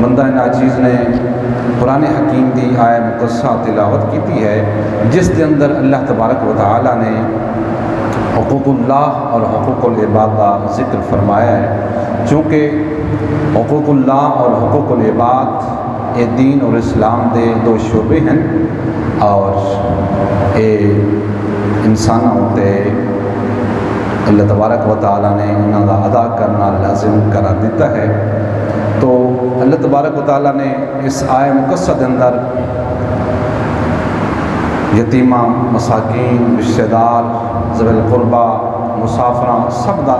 بندہ ناچیز نے قرآن حکیم دی آیت مقدسہ تلاوت کیتی ہے جس کے اندر اللہ تبارک و تعالی نے حقوق اللہ اور حقوق العباد کا ذکر فرمایا ہے۔ چونکہ حقوق اللہ اور حقوق العباد یہ دین اور اسلام دے دو شعبے ہیں اور یہ انسانوں تے اللہ تبارک و تعالی نے انہوں کا ادا کرنا لازم قرار دیتا ہے۔ تو اللہ تبارک و تعالی نے اس آیت مقدسہ کے اندر یتیمہ، مساکین، رشتہ دار، ذوی القربہ، مسافراں سب دا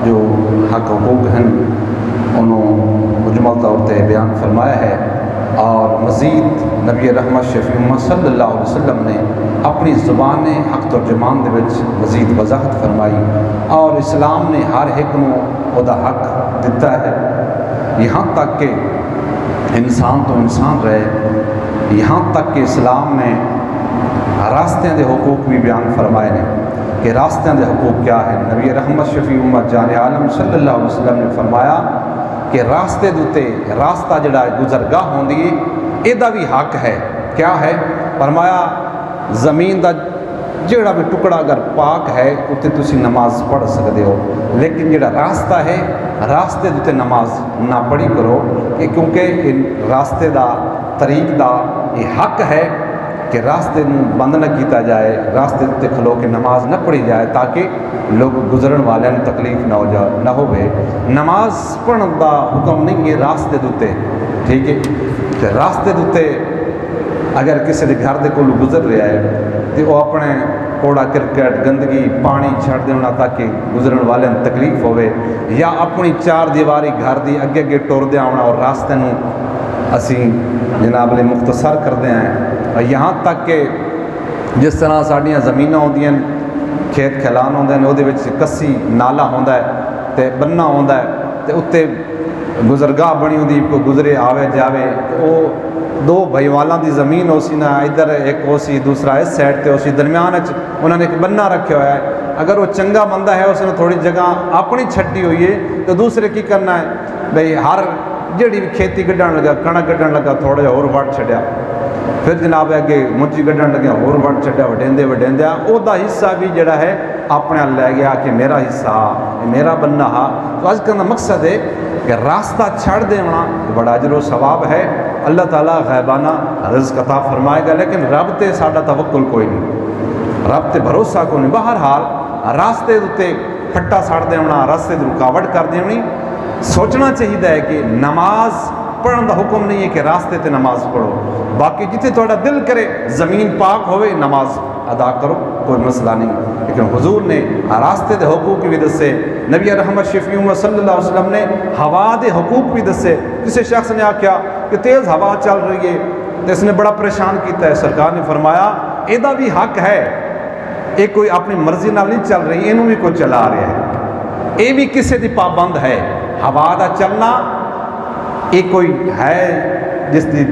جو حق حقوق ہیں انہوں مجمل طور پہ بیان فرمایا ہے، اور مزید نبی رحمت شفیع امت صلی اللہ علیہ وسلم نے اپنی زبان حق ترجمان دے وچ مزید وضاحت فرمائی، اور اسلام نے ہر ایک نو او دا حق دیتا ہے، یہاں تک کہ انسان تو انسان رہے، یہاں تک کہ اسلام نے راستوں دے حقوق بھی بیان فرمائے نے کہ راستوں دے حقوق کیا ہے۔ نبی رحمت شفیع امت جان عالم صلی اللہ علیہ وسلم نے فرمایا کہ راستے دوتے راستہ جڑا گزرگاہ ہوندی ہے یہ بھی حق ہے۔ کیا ہے؟ فرمایا زمین دا جڑا بھی ٹکڑا اگر پاک ہے اتنے تسی نماز پڑھ سکتے ہو، لیکن جڑا راستہ ہے راستے دوتے نماز نہ پڑھی کرو، کہ کیونکہ راستے دا طریق دا یہ حق ہے کہ راستے بند نہ کیتا جائے، راستے تے کھلو کے نماز نہ پڑھی جائے تاکہ لوگ گزرن والے تکلیف نہ ہوئے۔ نماز پڑھن دا حکم نہیں ہے راستے دوتے، ٹھیک ہے؟ کہ راستے دوتے اگر کسی دے گھر دے کولو گزر رہا ہے تو وہ اپنے کوڑا کرکٹ گندگی پانی چھڑ دینا تاکہ گزرن والے تکلیف ہوئے، یا اپنی چار دیواری گھر دی اگے اگے ٹور دیا ہونا اور راستے نو اسی جناب نے مختصر کر دیا ہیں۔ اور یہاں تک کہ جس طرح ساڑیاں زمیناں ہوندی ہیں، کھیت کھلان ہوندے ہیں، وہ کسی نالا ہوندا ہے تے بننا ہوندا ہے تے اتنے گزرگاہ بنی ہوندی، کوئی گزرے آوے جاوے، وہ دو بھائی والاں دی زمین ہو سی نا، ادھر ایک ہو سی دوسرا اس سائڈ تے ہو سی، درمیان انہوں نے ایک بننا رکھا ہوا ہے۔ اگر وہ چنگا بندہ ہے اس نے تھوڑی جگہ اپنی چھٹی ہوئی ہے تو دوسرے کی کرنا ہے بھئی ہر جڑی بھی کھیتی گڈن لگا، کنک گڈن لگا، تھوڑا جہا اور وڑ چھڈیا، پھر جناب اگے منچی گڈن لگیا اور وڑ چھڈیا، وڈیندیا او دا حصہ بھی جڑا ہے اپنے لے گیا کہ میرا حصہ میرا بننا ہا۔ تو آج کا مقصد ہے کہ راستہ چھڑ دینا بڑا اجر و ثواب ہے، اللہ تعالیٰ غیبانہ رزق عطا فرمائے گا، لیکن رب تے ساڈا توکل کوئی نہیں، رب تے بھروسہ کوئی نہیں۔ بہرحال راستے تے پھٹا سڑ دینا، راستے تے رکاوٹ کر دینی، سوچنا چاہیے کہ نماز پڑھن دا حکم نہیں ہے کہ راستے تے نماز پڑھو، باقی جتنے تھوڑا دل کرے زمین پاک ہوئے نماز ادا کرو، کوئی مسئلہ نہیں۔ لیکن حضور نے راستے دے حقوق بھی دسے، نبی رحمت شفیع امت صلی اللہ علیہ وسلم نے ہوا دے حقوق بھی دسے۔ کسی شخص نے آکھیا کہ تیز ہوا چل رہی ہے تو اس نے بڑا پریشان کیتا ہے، سرکار نے فرمایا یہ بھی حق ہے، یہ کوئی اپنی مرضی نال نہیں چل رہی، انہوں بھی کوئی چلا رہا ہے، یہ بھی کسی دی پابند ہے۔ ہوا دا چلنا یہ کوئی ہے جس کی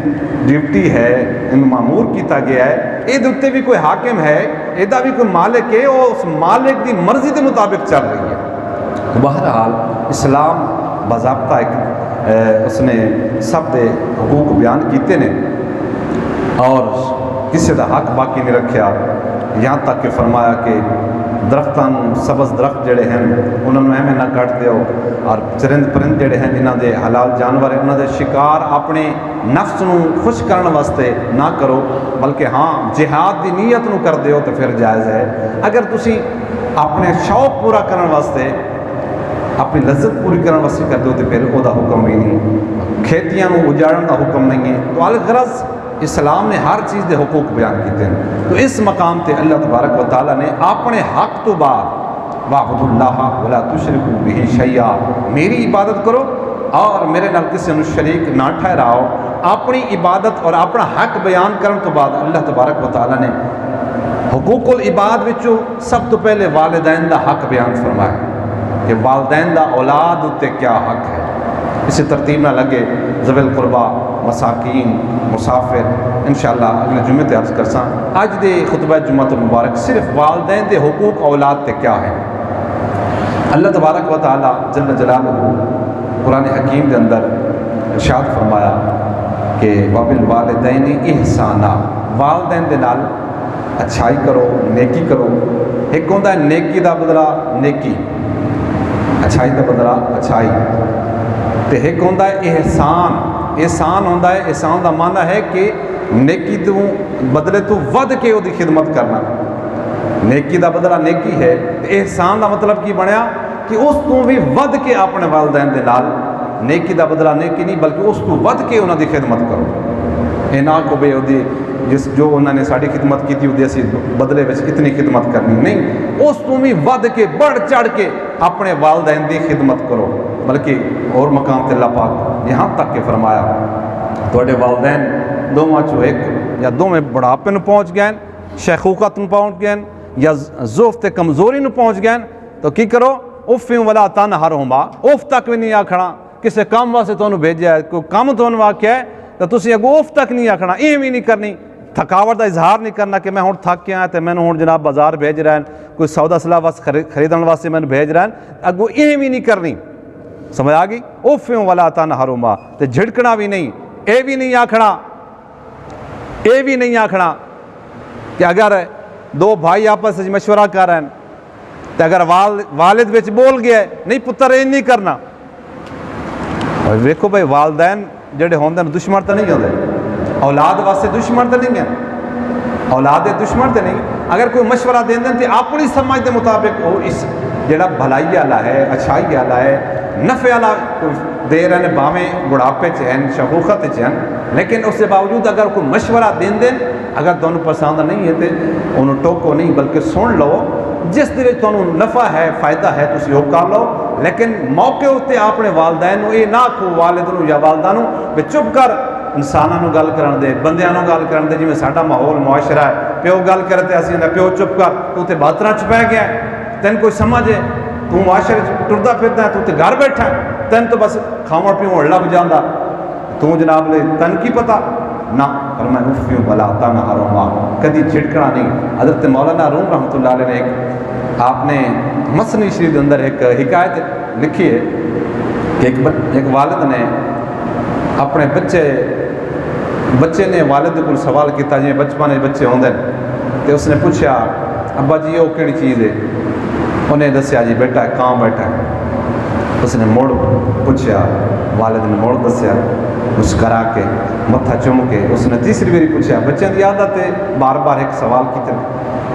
ڈیوٹی ہے، ان معمور کیتا گیا ہے، یہ دوتے بھی کوئی حاکم ہے، یہ بھی کوئی مالک ہے، وہ اس مالک دی مرضی کے مطابق چل رہی ہے۔ بہرحال اسلام باضابطہ ایک اس نے سب دے حقوق بیان کیتے نے اور کسی دا حق باقی نہیں رکھیا، یہاں تک کہ فرمایا کہ درختان سبز درخت جڑے ہیں انہوں نے ایویں نہ کٹ دیو، اور چرند پرند جڑے ہیں جنہاں دے حلال جانور ہیں انہاں دے شکار اپنے نفس نو خوش کرن واسطے نہ کرو، بلکہ ہاں جہاد دی نیت نو کر دیو تو پھر جائز ہے۔ اگر تسی اپنے شوق پورا کرن واسطے اپنی لذت پوری کرن واسطے کر دو تو پھر او دا حکم بھی نہیں، کھیتیاں نو اجاڑن دا حکم نہیں ہے۔ تو الغرض اسلام نے ہر چیز دے حقوق بیان کیتے ہیں۔ تو اس مقام تے اللہ تبارک و تعالیٰ نے اپنے حق تو بعد وَاعْبُدُوا اللَّهَ وَلَا تُشْرِكُوا بِهِ شَيْئًا، میری عبادت کرو اور میرے نال کسی نو شریک نہ ٹھہراؤ۔ اپنی عبادت اور اپنا حق بیان کرن تو بعد اللہ تبارک و تعالیٰ نے حقوق العباد وچوں سب تو پہلے والدین دا حق بیان فرمایا کہ والدین دا اولاد تے کیا حق ہے۔ اسی ترتیب نہ لگے ذوی القربہ، مساکین، مسافر، انشاءاللہ اگلے جمعے تے عرض کرساں۔ اج دے خطبہ جمعہ مبارک صرف والدین دے حقوق اولاد تے کیا ہے۔ اللہ تبارک و تعالی جل جلالہ قرآن حکیم دے اندر ارشاد فرمایا کہ وبالوالدین احسانا، والدین دے نال اچھائی کرو، نیکی کرو۔ ایک ہوتا ہے نیکی دا بدلہ نیکی، اچھائی دا بدلہ اچھائی، تے ایک ہوتا ہے احسان۔ احسان ہوتا ہے، احسان دا معنی ہے کہ نیکی تو بدلے تو ود کے وہ دی خدمت کرنا۔ نیکی دا بدلہ نیکی ہے، احسان دا مطلب کی بنیا کہ اس تو بھی ود کے اپنے والدین دے نال، نیکی دا بدلہ نیکی نہیں بلکہ اس تو ود کے انہوں دی خدمت کرو۔ اے نہ کو بے دی جس جو انہوں نے ساری خدمت کی تھی وہ اسی بدلے وچ اتنی خدمت کرنی نہیں، اس تو بھی ود کے بڑھ چڑھ کے اپنے والدین دی خدمت کرو۔ بلکہ اور مقام تے اللہ پاک یہاں تک کہ فرمایا تواڈے والدین دوواں چوں ایک یا دوویں بڑھاپے نو پہنچ گئے، شیخوخت نو پہنچ گئے یا ضعف تے کمزوری نو پہنچ گئے تو کی کرو؟ اف ولا تنہرہما، اف تک بھی نہیں آکھنا۔ کسے کام واسطے تانوں بھیجیا ہے، کوئی کام تانوں آکھیا ہے تو تسی اگوں اف تک نہیں آکھنا، ایویں نہیں کرنی۔ تھکاوٹ دا اظہار نہیں کرنا کہ میں ہن تھک کے آیا تے میں ہن جناب بازار بھیج رہا ہے، کوئی سودا سلاح واسطے خریدن واسطے میں بھیج رہا ہے، اگوں ایویں نہیں کرنی۔ سمجھ آ گئی؟ اف ولا تنہرہما، تے جھڑکنا بھی نہیں، اے بھی نہیں آکھنا، اے بھی نہیں آکھنا کہ اگر دو بھائی آپس میں مشورہ کر رہے ہیں تو اگر والد وچ بول گیا ہے نہیں پتر یہ نہیں کرنا۔ اور ویکھو بھائی والدین جڑے ہوندے نے دشمن تو نہیں ہوندے، اولاد واسطے دشمن تو نہیں ہیں، اولاد دے دشمن تو نہیں۔ اگر کوئی مشورہ دین دیں تو اپنی سمجھ دے مطابق وہ اس جڑا بھلائی والا ہے، اچھائی والا ہے، نفع والا دے رہے ہیں، بھاویں بڑھاپے چ ہیں، شیخوخت چ ہیں، لیکن اس کے باوجود اگر کوئی مشورہ دین دیں، اگر تمہیں پسند نہیں ہے تو انہوں ٹوکو نہیں بلکہ سن لو، جس دے وچ تمہیں نفع ہے، فائدہ ہے، تسی وہ کر لو۔ لیکن موقع ہوتے اپنے والدین یہ نہ کھو والد یا والدہ بھی چپ کر انسانوں نو گل کرن دے، بندیاں نو گل کرن دے، جی میں ساڈا ماحول معاشرہ ہے، پیو گل کرتے اسی نے پیو چپ کر، تو تے باتراں چ پہ گیا ہے، تین کوئی سمجھ ہے، تو معاشرے ٹردا پھردا ہے، تو تے گھر بیٹھا ہے، تین تو بس کھاون پیون لگ جاندا، تو جناب لے تن کی پتہ نہ۔ فرمایا اف ولا تنہرہما، کدی جھڑکنا نہیں۔ حضرت مولانا روم رحمۃ اللہ علیہ نے ایک آپ نے مثنوی شریف کے اندر ایک حکایت لکھی ہے کہ ایک والد نے اپنے بچے نے والد کو سوال کیتا، جی بچپن بچے ہوندے تو اس نے پوچھا ابا جی وہ کہڑی چیز ہے؟ انہیں دسیا جی بیٹا کہاں بیٹھا ہے۔ اس نے موڑ پوچھا، والد نے موڑ دسیا، مسکرا کے متھا چوم کے۔ اس نے تیسری باری پوچھا، بچوں کی عادت ہے بار بار ایک سوال کیتے،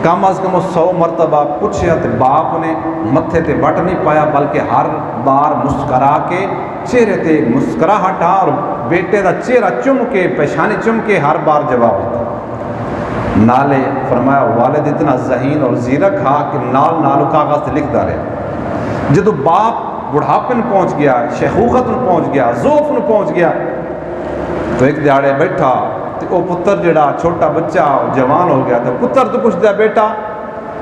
کم از کم 100 مرتبہ پوچھا تو باپ نے متھے تے بٹ نہیں پایا بلکہ ہر بار مسکرا کے چہرے تے مسکراہٹ اور بیٹے دا چہرہ چم کے پیشانی چم کے ہر بار جواب دیتا۔ نالے فرمایا والد اتنا ذہین اور زیرک ہا کہ نال نال کاغذ تے لکھدا رہا۔ جدو باپ بڑھاپن پہنچ گیا، شیخوخت نو پہنچ گیا، ضعف نو پہنچ گیا، تو ایک دیہڑے بیٹھا تو وہ پتر جڑا چھوٹا بچہ جوان ہو گیا، تو پتر تو پوچھتا بیٹا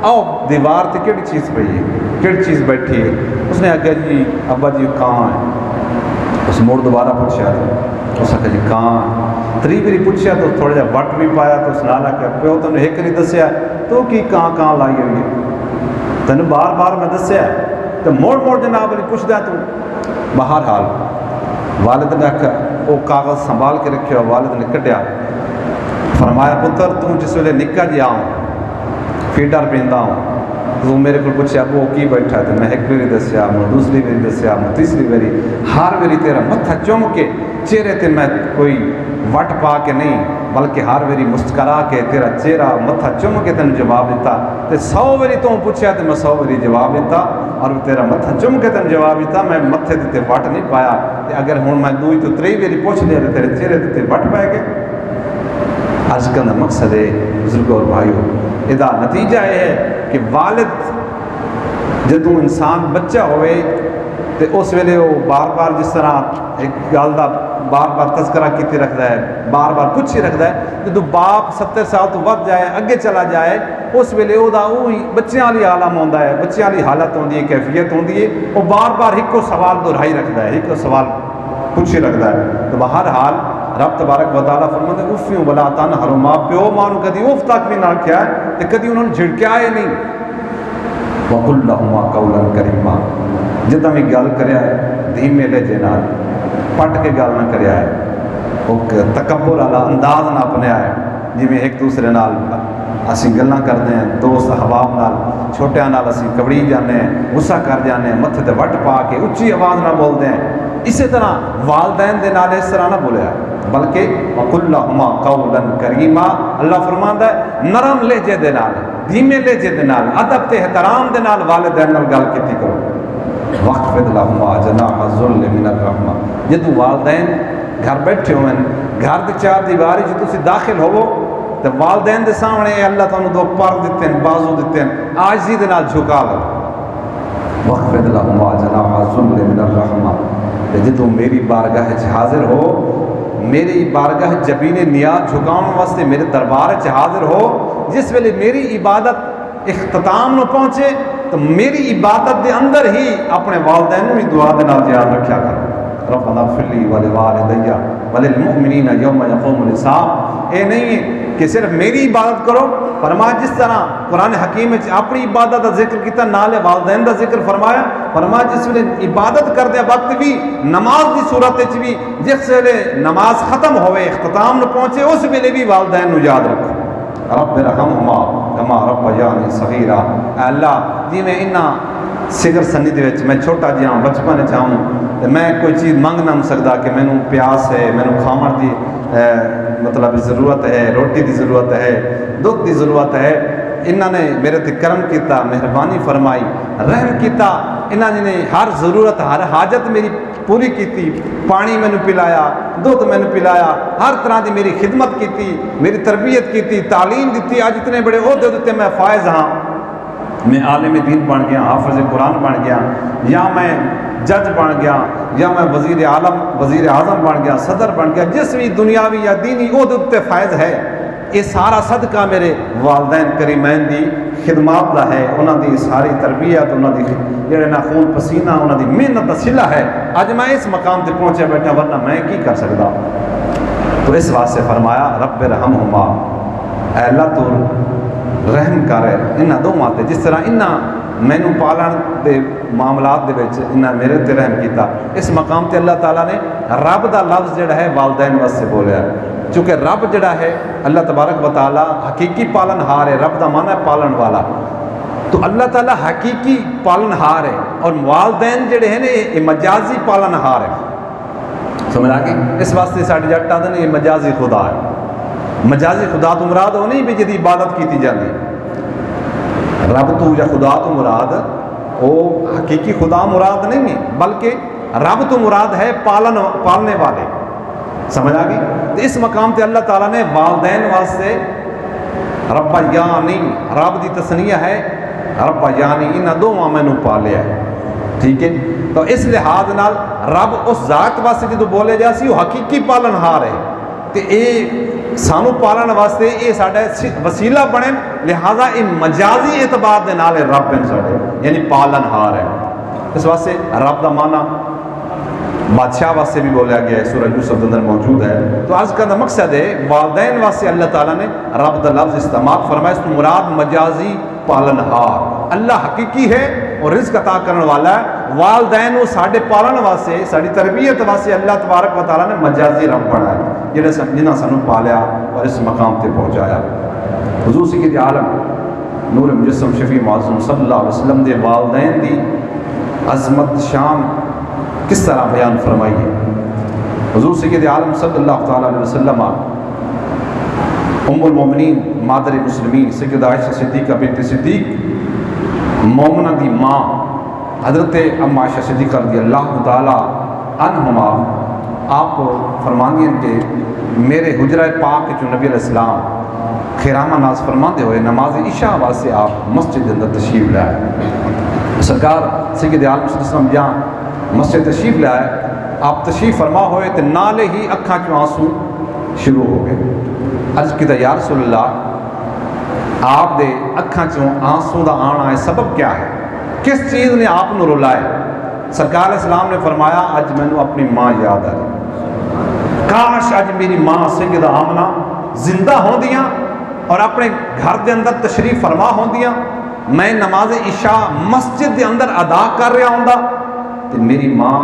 آؤ دیوار تے کیڑی چیز پئی ہے، کیڑی چیز بیٹھی ہے؟ اس نے آگیا جی ابا جی کہاں ہے؟ اس موڑ دوبارہ پوچھا، اس نے جی کہاں ہے؟ تری بری پوچھا تو تھوڑا جا وٹ بھی پایا، تو اس نالا کہ پیو تم نے ایک نہیں دسیا تو کی کہاں لائی ہوئی ہے؟ تینوں بار بار میں دسیا تو موڑ جناب نے پوچھتا تو بہرحال والد نے آخیا وہ کاغذ سنبھال کے رکھے، والد نے کڈیا، فرمایا پتر تو جس ویلے نکا جی آؤں فیڈر پیندا ہوں تو میرے کو پوچھا وہ کی بیٹھا ہے، تو میں ایک باری دسیا، میں دوسری باری دسیا، میں تیسری باری، ہر باری تیرا متھا چوم کے چہرے تے میں کوئی وٹ پا کے نہیں بلکہ ہر باری مسکرا کے تیرا چہرہ متھا چوم کے تینوں جواب دیتا، تے 100 باری تو پوچھا تو میں 100 باری جواب دیتا اور تیرا متھا چوم کے تینوں جواب دیتا، میں متھے تے وٹ نہیں پایا، تے اگر ہوں میں دوئی تو تری باری پوچھ لیا تو تیرے چہرے تے وٹ پائے گئے۔ آج کل کا مقصد ہے بزرگوں اور بھائیوں، ادا نتیجہ یہ ہے کہ والد جدوں انسان بچہ ہوئے تو اس ویلے وہ بار بار جس طرح ایک گل کا بار بار تذکرہ کیتے رکھتا ہے، بار بار پوچھی رکھتا ہے، جدوں باپ 70 سال تو ود جائے اگے چلا جائے اس ویلے وہی بچیاں والی عالم آتا ہے، بچیاں والی حالت ہوتی ہے، کیفیت ہوتی ہے، وہ بار بار ایک سوال دہرائی رکھتا ہے، ایک سوال پوچھی رکھتا ہے۔ تو بہرحال رب تبارک و تعالیٰ فرماتے ہیں اف ولا تنہرہما، پیو ماں نو کدی اف تک بھی نہ کیا ہے تے کدی انہوں نے جھڑکیا ہے نہیں۔ وقل لہما قولا کریما، جداں بھی گل کریا ہے دھیمے لہجے نال، پٹ کے گل نہ کریا ہے، وہ تکبر والا انداز نہ اپنیا ہے، جی میں ایک دوسرے نال اسی گلاں کرتے ہیں، دوست احباب نال چھوٹیاں نال اسی کبڑی جانے ہیں، غصہ کر جانے ہیں، متھے تے وٹ پا کے اچھی آواز نہ بولتے ہیں۔ اسی طرح والدین دے نال اس طرح نہ بولیا، بلکہ وَقُلْ لَهُمَا قَوْلًا كَرِيمًا، اللہ فرماندا ہے نرم لہجے دے نال، دھیمے لہجے دے نال، ادب تے احترام دے نال والدین نال گل کیتی کرو۔ وَاخْفِضْ لَهُمَا جَنَاحَ الذُّلِّ مِنَ الرَّحْمَةِ، جدوں والدین گھر بیٹھے ہوئے گھر دی چار دیواری جو تسی داخل ہوو تو والدین دے سامنے اللہ تعالیٰ دو پر دیتے ہیں، بازو دیتے ہیں، عاجزی دے نال جھکا لو۔ وَاخْفِضْ لَهُمَا جَنَاحَ الذُّلِّ مِنَ الرَّحْمَةِ، جدوں میری بارگاہ حاضر ہو، میری بارگاہ جبین نیاز جھکاؤن واسطے میرے دربار حاضر ہو، جس ویلے میری عبادت اختتام نو پہنچے تو میری عبادت دے اندر ہی اپنے والدین بھی دعا دے نال یاد رکھیا کرو۔ ربنا اغفر لی ولوالدی وللمؤمنین یوم یقوم الحساب، اے نہیں ہے کہ صرف میری عبادت کرو، فرمایا جس طرح قرآن حکیم میں اپنی عبادت کا ذکر کیتا نالے والدین کا ذکر فرمایا، فرمایا جس ویلے عبادت کردے وقت بھی، نماز دی صورت بھی، جس ویلے نماز ختم ہوئے اختتام نو پہنچے اس ویلے بھی والدین نو یاد رکھو۔ رب ارحمہما کما ربیانی صغیرا، اے اللہ جی میں انہاں صغر سنی دے وچ میں چھوٹا جہاں بچپن چاہوں تے میں کوئی چیز منگ نہ سکدا کہ مینوں پیاس ہے، مینوں کھاون دی مطلب ضرورت ہے، روٹی دی ضرورت ہے، دودھ دی ضرورت ہے، انہاں نے میرے تے کرم کیتا، مہربانی فرمائی، رحم کیتا، انہاں نے ہر ضرورت ہر حاجت میری پوری کیتی، پانی مینوں پلایا، دودھ مینوں پلایا، ہر طرح دی میری خدمت کیتی، میری تربیت کیتی، تعلیم دیتی، آج اتنے بڑے عہدے دیتے میں فائز ہاں، میں عالم دین بن گیا، حافظ قرآن بن گیا، یا میں جج بن گیا، یا میں وزیر اعظم بن گیا، صدر بن گیا، جس بھی دنیاوی یا دینی عہدے فائز ہے، یہ سارا صدقہ میرے والدین کریمین دی خدمات دا ہے، انہاں دی ساری تربیت، انہاں دی جڑے نا خون پسینہ، انہاں دی محنت دا صلہ ہے، اج میں اس مقام تے پہنچے بیٹھا، ورنہ میں کی کر سکتا۔ تو اس واسطے فرمایا رب ارحمہما، اے اللہ تو رحم کر انہاں دوواں تے، جس طرح انہاں مینوں پالن دے معاملات دے وچ انہاں میرے تے رحم کیتا۔ اس مقام تے اللہ تعالیٰ نے رب دا لفظ جڑا ہے والدین واسطے بولیا ہے، چونکہ رب جڑا ہے اللہ تبارک و تعالیٰ حقیقی پالن ہار ہے، رب دا معنی ہے پالن والا، تو اللہ تعالیٰ حقیقی پالن ہار ہے، اور والدین جڑے ہیں یہ مجازی پالن ہار ہے، سمجھ آ گئی؟ اس واسطے ساڈے جٹ آدھے یہ مجازی خدا ہے۔ مجازی خدا تو مراد وہ نہیں بھی جدی عبادت کیتی جاتی، رب تو یا خدا تو مراد وہ حقیقی خدا مراد نہیں ہے، بلکہ رب تو مراد ہے پالنے والے، سمجھ آ گئی؟ تو اس مقام تے اللہ تعالیٰ نے والدین واسطے رب یعنی، رب دی تسنیہ ہے رب یعنی، انہاں دوواں مینوں پالیا ہے، ٹھیک ہے؟ تو اس لحاظ نال رب اس ذات واسطے جدوں بولے جا سی وہ حقیقی پالن ہار ہے، تے اے سانو پالن واسطے یہ ساڈا وسیلہ بنے، لہذا یہ مجازی اعتبار دے نال رب ہیں ساڈے، یعنی پالن ہار ہے۔ اس واسطے رب دا معنی بادشاہ واسطے بھی بولیا گیا ہے، سورہ یوسف کے اندر موجود ہے۔ تو آج کا مقصد ہے والدین واسطے اللہ تعالیٰ نے رب دا لفظ استعمال فرمایا، اس کو مراد مجازی پالن ہار، اللہ حقیقی ہے اور رزق عطا کرنے والا ہے، والدین وہ ساڈے پالن واسطے ساڈی تربیت واسطے اللہ تبارک و تعالیٰ نے مجازی رب بنایا، جنہاں سانو پالیا اور اس مقام تے پہنچایا۔ حضور سید عالم نور مجسم شفیع معظم صلی اللہ علیہ وسلم دے والدین دی عظمت شان کس طرح بیان فرمائیے۔ حضور سید عالم صلی اللہ تعالیٰ علیہ وسلم ام المومنین مادر مسلمین سیدہ عائشہ صدیقہ بنت صدیق مومنہ دی ماں حضرت ام عائشہ صدیقہ رضی اللہ تعالیٰ عنہما آپ فرماندی ہیں کہ میرے حجرہ پاک جو نبی علیہ السلام خیرامہ ناز فرماندے ہوئے نماز عشاء واسطے آپ مسجد اندر تشریف لائے، سرکار سید عالم صلی اللہ علیہ وسلم جہاں مسجد تشریف لائے، آپ تشریف فرما ہوئے تو نالے ہی اکھاں چوں آنسو شروع ہو گئے۔ عرض کیتا یا رسول اللہ آپ دے اکھاں چوں آنسو دا آنا ہے سبب کیا ہے، کس چیز نے آپ نو رلائے؟ سرکار علیہ السلام نے فرمایا اج مینوں اپنی ماں یاد آئی، کاش اج میری ماں سیدہ آمنہ زندہ ہوندیاں اور اپنے گھر دے اندر تشریف فرما ہوندیاں، میں نماز عشاء مسجد دے اندر ادا کر رہا ہوندا تے میری ماں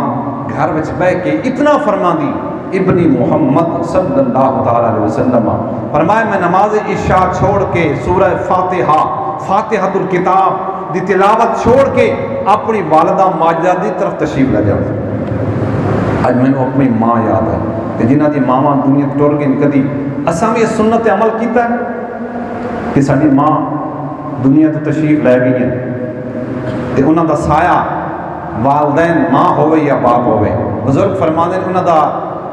گھر وچ بہ کے اتنا فرماندی ابنی محمد صلی اللہ تعالی علیہ وسلم فرمایا میں نماز عشاء چھوڑ کے سورہ فاتحۃ الکتاب دی تلاوت چھوڑ کے اپنی والدہ ماجدہ دی طرف تشریف لے جاؤں. اج میں اپنی ماں یاد ہے کہ جنہ دی ماواں دنیا ٹر گئی کدی اساں بھی اس سنت تے عمل کیتا ہے کہ ساری ماں دنیا تو تشریف لے گئی ہیں تے انہاں دا سایہ والدین ماں ہوئے یا باپ ہوئے. بزرگ فرماندے نے انہاں دا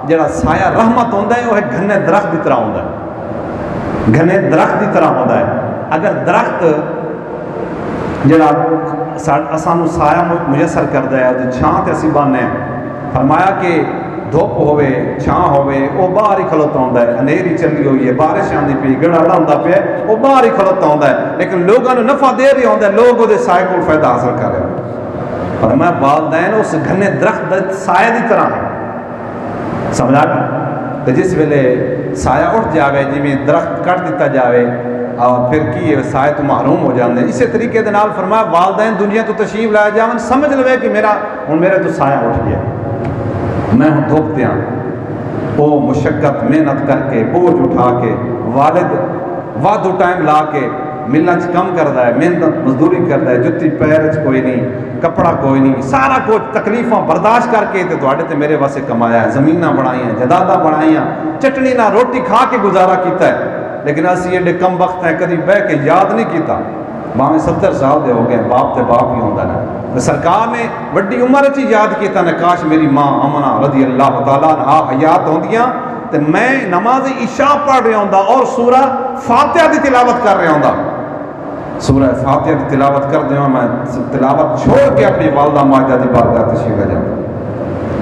جڑا سایہ رحمت ہوندا ہے وہ گھنے درخت دی طرح ہوندا ہے, گھنے درخت دی طرح ہوندا ہے. اگر درخت جڑا اسانو سایہ میسر کردا ہے تے چھاں تے اسی بانے فرمایا کہ دھوپ ہوئے چھاں ہوئے وہ باہر ہی کھلوتا ہوندا ہے, انیری چلی ہوئی ہے بارش آندی پئی گڑا ہوندا پیا وہ باہر ہی کھلوتا ہوندا ہے, لیکن لوگوں نو نفع دے رہا ہوندا ہے, لوگ وہ سایہ کو فائدہ حاصل کر رہے ہیں. فرمایا والدین اس گھنے درخت دے سایہ دی طرح ہے. سمجھا کہ جس ویلے سایہ اٹھ جاوے جی درخت کٹ دیتا جاوے اور پھر کی سایہ تو محروم ہو جاندے. اسی طریقے دے نال فرمایا والدین دنیا تو تشریف لائے جاون سمجھ لوے کہ میرے تو سایہ اٹھ گیا, میں ہوں دھوپ دیاں. وہ مشقت محنت کر کے بوجھ اٹھا کے والد وادو ٹائم لا کے ملنا کم کردا ہے, محنت مزدوری کردا ہے, جتی پیر چ کوئی نہیں, کپڑا کوئی نہیں, سارا کچھ تکلیفاں برداشت کر کے تے تواڈے تے میرے واسطے کمایا ہے, زمیناں بنائیاں, جائیداداں بنائیاں, چٹنی نہ روٹی کھا کے گزارا کیتا ہے. لیکن اسی ایڈے کم وقت ہیں کدی بہ کے یاد نہیں کیتا. باویں 70 سال دے ہو گئے, باپ تے باپ ہی ہوندا نا. سرکار نے وڈی عمر چ یاد کیتا نے کاش میری ماں امنہ رضی اللہ تعالیٰ عنہا حیات ہوندیاں تے میں نماز عشاء پڑھ رہا ہوندا اور سورہ فاتحہ دی تلاوت کر رہا ہوندا. سورہ فاتحہ کی تلاوت کر دیں میں تلاوت چھوڑ کے اپنی والدہ ماجدہ دی بارگاہ تشریف لے جاؤں.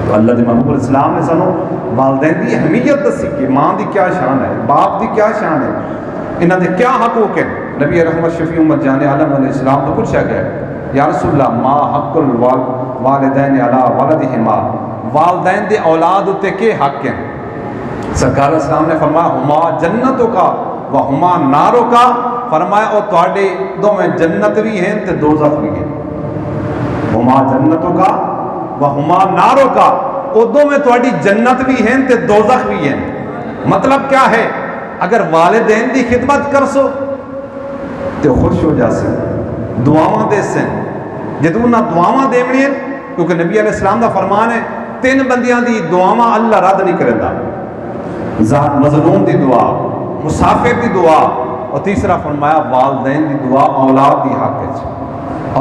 تو اللہ دی محبوب الاسلام نے سانو والدین دی اہمیت دسی کہ ماں دی کیا شان ہے, باپ دی کیا شان ہے, انہاں دے کیا حقوق ہیں. نبی رحمت شفیع امت جان عالم علیہ السلام تو پوچھا گیا یا رسول اللہ ما حق الوالدین علی ولدہما, والدین دے اولاد تے کے حق ہیں. سرکار اسلام نے فرمایا ہما جنتوں کا و ہما ناروں کا, فرمایا او تواڈے دو میں جنت بھی ہیں تے دوزخ بھی ہیں. ہما جنتوں کا و ہما ناروں کا, او دو میں تواڈی جنت بھی ہیں تے دوزخ بھی ہیں. مطلب کیا ہے, اگر والدین دی خدمت کرسو تے خوش ہو جاسے, دعاواں دے سن جدوں نہ دعاواں دیونیاں, کیونکہ نبی علیہ السلام دا فرمان ہے 3 بندیاں دی دعاواں اللہ رد نہیں کردا, مظلوم دی دعا, مسافر دی دعا, اور تیسرا فرمایا والدین دی دعا اولاد دی حق وچ.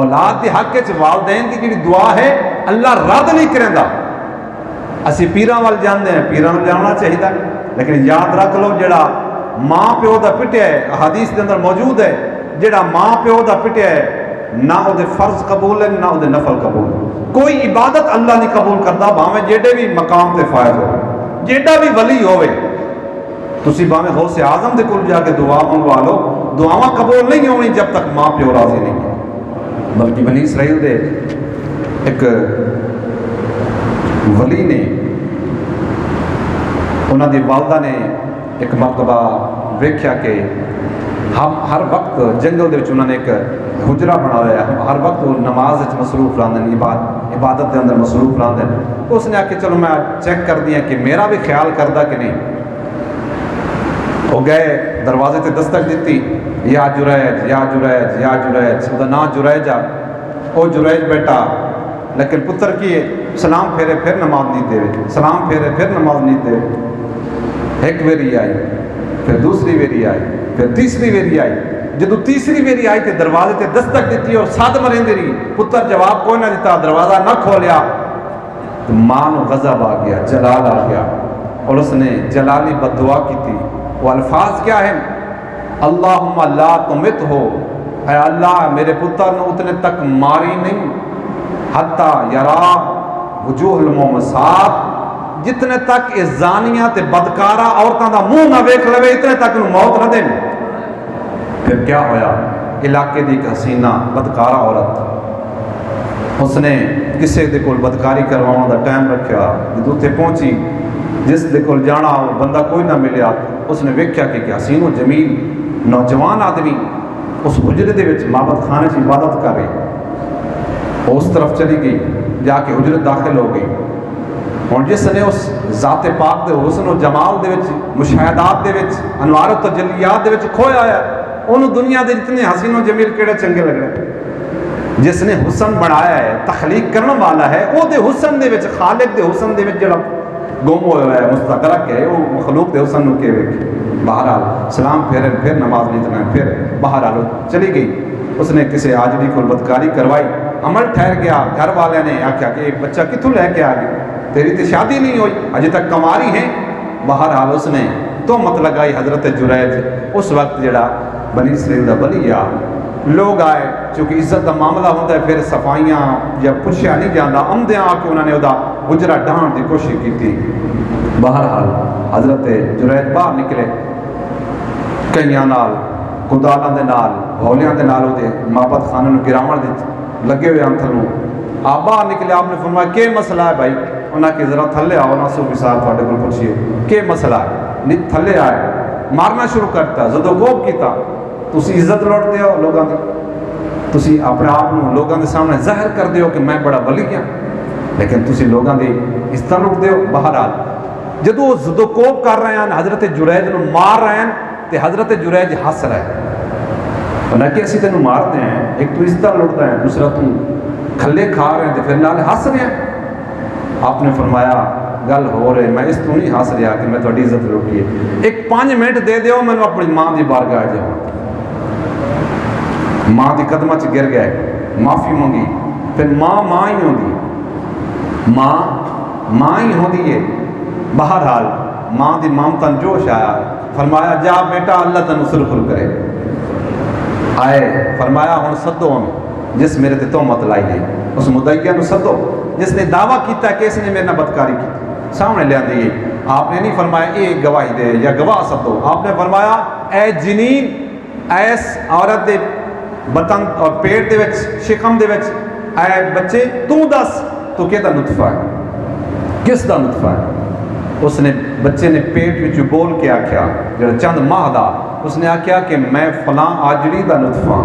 اولاد دی حق وچ والدین دی جڑی دعا ہے اللہ رد نہیں کردا. اسی پیراں وال جاندے ہیں, پیراں نوں جانا چاہیے, لیکن یاد رکھ لو جڑا ماں پیو دا پٹیا ہے, حدیث دے اندر موجود ہے, جڑا ماں پیو دا پٹیا ہے نہ او دے فرض قبول ہے نہ او دے نفل قبول. کوئی عبادت اللہ نہیں قبول کردا, بھاویں جیڑے بھی مقام تے فائز ہوئے, جیڑا بھی ولی ہوئے. تسی باویں غوث اعظم دے کول جا کے دعا منگوا لو, دعاواں قبول نہیں ہونی جب تک ماں پیو راضی نہیں ہے. بلکہ بنی اسرائیل دے ایک ولی نے, انہاں دی والدہ نے ایک مرتبہ ویکھیا کہ ہر وقت جنگل دے وچ انہاں نے ایک حجرہ بنایا ہے, ہر وقت وہ نماز وچ مصروف رہندے, عبادت دے اندر مصروف رہندے. اس نے آ کے چلو میں چیک کر دیا کہ میرا بھی خیال کردا کہ نہیں. وہ گئے دروازے تے دستک دیتی, یا جریج یا جریج یا جریج, وہ نام جریج آ, او جریج بیٹا, لیکن پتر کی سلام پھیرے پھر نماز نہیں دے, سلام پھیرے پھر نماز نہیں دے. ایک ویری آئی, پھر دوسری ویری آئی, پھر تیسری ویری آئی. جدو تیسری ویری آئی تے دروازے تے دستک دیتی اور ساتھ مرندی رہی, پتر جواب کوئی نہ دیتا, دروازہ نہ کھولیا. تو ماں نو غضب آ گیا, جلال آ گیا, اور اس نے جلالی بد دعا کی تھی. وہ الفاظ کیا ہیں, اللہم لا تمت ہو, اے اللہ میرے پتر نے اتنے تک ماری نہیں, حتی یرا وجوہ المومسات, جتنے تک اس زانیاں تے بدکارا عورتاں دا منہ نہ ویکھ لوے اتنے تک انہوں موت نہ دیں. پھر کیا ہویا, علاقے دی ایک حسینہ بدکارا عورت, اس نے کسے دے کول بدکاری کرواؤں دا ٹائم رکھیا, جدوں تے پہنچی جس دے کول جانا وہ بندہ کوئی نہ ملیا, اس نے ویکھیا کہ حسین و جمیل نوجوان آدمی اس حجرے دے وچ معبد خانے چ عبادت کر رہے. اس طرف چلی گئی, جا کے حجرت داخل ہو گئی. ہوں جس نے اس ذات پاک دے حسن و جمال دے وچ مشاہدات دے وچ انوار و تجلیات دے وچ کھویا ہے انہوں دنیا دے جتنے حسین و جمیل کیڑے چنگے لگ رہے. جس نے حسن بنایا ہے تخلیق کرنے والا ہے وہ دے حسن دے وچ خالق دے حسن دے وچ جڑا گم ہوا ہے مستغرق ہے وہ مخلوق دے حسن نو کے ویکھے. بہرحال سلام پھر نماز نہیں تنا پھر بہرحال چلی گئی. اس نے کسی آجڑی کو بدکاری کروائی, عمل ٹھہر گیا. گھر والے نے آخیا کہ بچہ کتوں لے کے آ گئی, تیری تو شادی نہیں ہوئی, اجے تک کماری ہیں. بہرحال اس نے تہمت لگائی حضرت جریج. اس وقت جڑا بنی اسرائیل دا ولی آ لوگ آئے, چونکہ عزت دا معاملہ ہوتا ہے پھر صفائیاں یا پوچھا نہیں جانا, آمدیاں آ کے انہوں نے وہ گجرا ڈھان کی کوشش کی. بہرحال حضرت جریج باہر نکلے, کئیاں نال کدالاں دے نال ہولیاں دے نال وہ معبد خانے نو گراون دے لگے ہوئے ہم تھلوں. آپ باہر نکلے, آپ نے فرمایا کہ مسئلہ ہے بھائی؟ انہاں کہ ذرا تھلے آؤ نا صوفی صاحب تھوڑے کو پوچھیے کہ مسئلہ ہے. نہیں تھلے آئے, مارنا شروع کرتا, زدو گوب کیتا. تسی عزت لوٹتے ہو لوگاں دی, تسی اپنے آپ کو لوگاں دے سامنے ظاہر کر دے ہو کہ میں بڑا ولی ہاں, لیکن تسی لوگاں دی عزت لوٹ دے ہو. بہرحال جدو وہ زدو کوب کر رہے ہیں حضرت جریج نو مار رہے ہیں تے حضرت جریج ہس رہے ہیں. نہ کہ اسی تینوں مارتے ہیں, ایک تو عزت لوٹتا ہے, دوسرا تو کھلے کھا رہے ہیں تے پھر نال ہس رہے ہیں. آپ نے فرمایا گل ہو رہے, میں اس تو نہیں ہس رہا کہ میں تھوڑی عزت لوٹی ہے. ایک 5 منٹ دے دیو میں اپنی ماں دی بارگاہ جاؤں. ماں دی قدمہ چ گر گئے, معافی مانگی. پھر ماں ہی ہوندی, ماں ہی ہوندی ہے. بہرحال ماں دی مامتا جوش آیا, فرمایا جا بیٹا اللہ تنو سرخل کرے. آئے فرمایا ہن سدو ہن جس میرے تے تہمت لائی ہے, اس مدعیہ نو سدو جس نے دعویٰ کیتا کہ اس نے میرے نال بدکاری کی, سامنے لے آندی. آپ نے نہیں فرمایا اے گواہی دے یا گواہ سدو, آپ نے فرمایا اے جنین, ایس عورت دے بطن اور پیٹ دے وچ شکم دے وچ اے بچے تو دس تو کہتا نطفہ ہے, کس دا نطفہ ہے؟ اس نے بچے نے پیٹ وچ بول کے آکھیا جڑا چند ماہ دا, اس نے آکھیا کہ میں فلاں آجڑی دا نطفہ.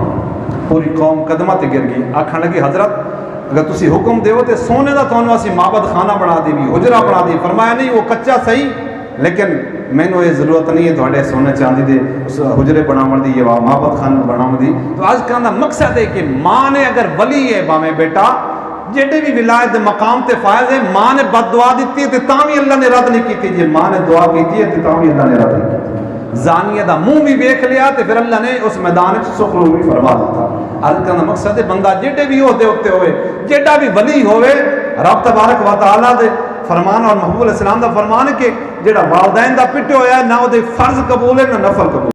پوری قوم قدمہ تے گر گئی, آکھن لگی حضرت اگر تسی حکم دیو تے سونے دا تانوں اسی معبد خانہ بنا دیوی, حجرہ بنا دی. فرمایا نہیں وہ کچا صحیح, لیکن مینوں یہ ضرورت نہیں ہے تھوڑے سونے چاندی دے اس حجرے بناون دی یا معبد خانہ بناون دی. تو آج کہن دا مقصد ہے کہ ماں نے اگر ولی ہے باویں بیٹا جیڑے بھی ولایت مقام تے فائز ہے, ماں نے بد دعا دیتی ہے تے تاں بھی اللہ نے رد نہیں کیتی. جی ماں نے دعا کیتی ہے تے تاں بھی اللہ نے رد نہیں کیتی. زانیہ دا منہ بھی ویکھ لیا تے پھر اللہ نے اس میدان وچ سخلو بھی فرما دیتا. عرض کرنا مقصد ہے بندہ جیڑے بھی عہدے ہوتے ہوئے, جیڑا بھی ولی ہوئے, رب تبارک و تعالی دے فرمان اور محبوب علیہ السلام دا فرمان ہے کہ جیڑا والدین دا پٹے ہویا ہے نہ وہ دے فرض قبول ہے نہ نفل قبول.